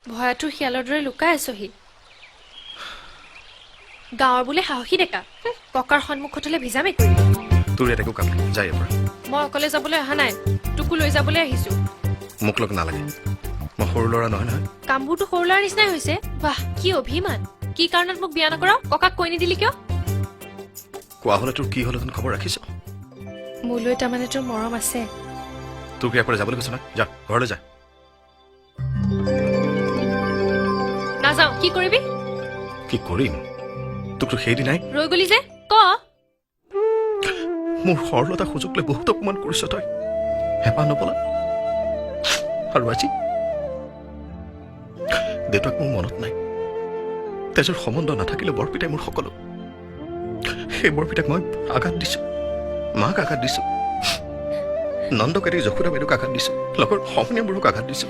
ভয়াতুৰ শিয়ালৰ দৰে লুকাই আছহি গাঁৱৰ বোলে সাহসী ডেকা ককাৰ সন্মুখত হলে ভিজা মেকুৰী তোৰ ইয়াত একো কাম নাই যাই এবাৰ মই অকলে যাবলৈ অহা নাই তোকো লৈ যাবলৈ আহিছো মোক লগ নালাগে মই সৰু ল'ৰা নহয় নহয় কামবোৰতো সৰু ল'ৰাৰ নিচিনাই হৈছে বাহ কি অভিমান কি কাৰণত মোক বিয়া নকৰাও ককাক কৈ নিদিলি কিয় কোৱা হলে তোৰ কি হল খবৰ ৰাখিছ মোলৈ তাৰমানে তোৰ মৰম আছে তোৰ ইয়াৰ পৰা যাবলৈ কৈছ না যা ঘৰলৈ যা নাযাওঁ কি কৰিবি কি কৰিম তোকতো সেইদিনাই ৰৈ গলি যে ক মোৰ সৰলতা সুযোগ লৈ বহুত অপমান কৰিছ তই হেঁপাহ নপলা আৰু আজি দেউতাক মোৰ মনত নাই তেজৰ সম্বন্ধ নাথাকিলে বৰপিতাই মোৰ সকলো সেই বৰপিতাক মই আঘাত দিছো মাক আঘাত দিছো নন্দকাৰী যশোদা বাইদেউক আঘাত দিছো লগৰ সমনীয়াবোৰক আঘাত দিছো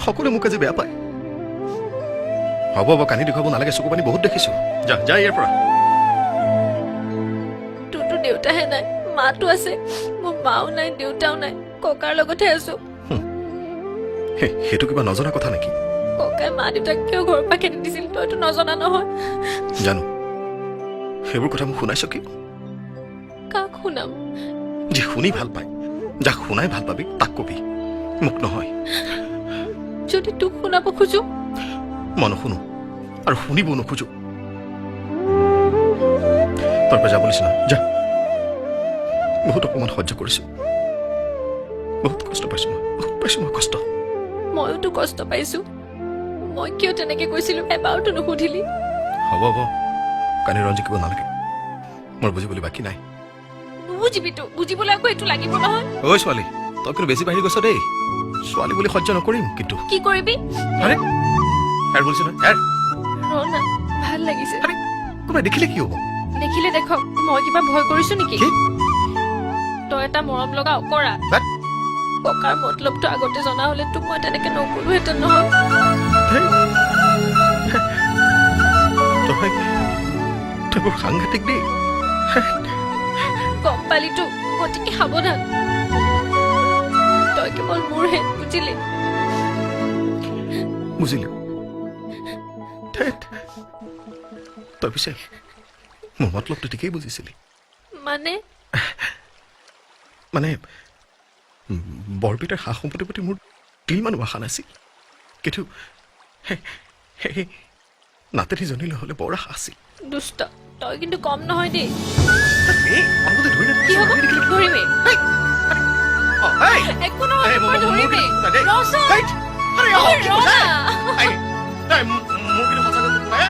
সকলোৱে মোক আজি বেয়া পায় হ'ব কানি দেখুৱাব নালাগে চকু পানী বহুত দেখিছো যা যা ইয়াৰ পৰা তোৰতো দেউতাহে নাই মাতো আছে মোৰ মাও নাই দেউতাও নাই ককাৰ লগতহে আছো সেইটো কিবা নজনা কথা নেকি ককাই মা দেউতাক কিয় ঘৰৰ পৰা খেদি দিছিল তইতো নজনা নহয় জানো সেইবোৰ কথা মোক শুনাইছ কি কাক শুনাম যি শুনি ভাল পায় যাক শুনাই ভাল পাবি তাক কবি মোক নহয় যদি তোক শুনাব খোজো মই নুশুনো আৰু শুনিবও নোখোজো তই পৰা যাব নিচিনা যা বহুত অকমান সহ্য কৰিছো বহুত কষ্ট পাইছো মই কষ্ট ময়োতো কষ্ট পাইছো মই কিয় তেনেকে কৈছিলো এবাৰতো নুসুধিলি হ'ব কানি ৰঞ্জিকিব নালাগে মোৰ বুজিবলৈ বাকী নাই নুবুজিবিতো বুজিবলৈ আকৌ এইটো লাগিব নহয় ঐ ছোৱালী তই কিন্তু বেছি বাঢ়ি গৈছ দেই ছোৱালী বুলি সহ্য নকৰিম কিন্তু কি কৰিবি আৰে এৰ বলছি না এৰ ৰ না ভাল লাগিছে আৰে কোনোবাই দেখিলে কি হ'ব দেখিলে দেখক মই কিবা ভয় কৰিছো নেকি কি তই এটা মৰম লগা অকৰা বাট ককাৰ মতলবটো আগতে জনা হলে তোক মই তেনেকে নকলোহেঁতেন নহয় তই বৰ সাংঘাতিক দেই গম পালিতো গতিকে সাৱধান তই কেৱল মোৰহে বুজিলি বুজিলো তই পিছে মোৰ মতলবটো ঠিকেই বুজিছিলি মানে বৰপিতাৰ সা সম্পত্তিৰ প্ৰতি মোৰ তিলমানো আশা নাছিল কিন্তু সেই নাতিনীজনীলৈ হ'লে বৰ আশা আছিল দুষ্ট তই কিন্তু কম নহয় দেই কি হ'ব ধৰিবি একো নহয় মই ধৰিবি ৰচোন মোৰ কিন্তু সঁচাকৈ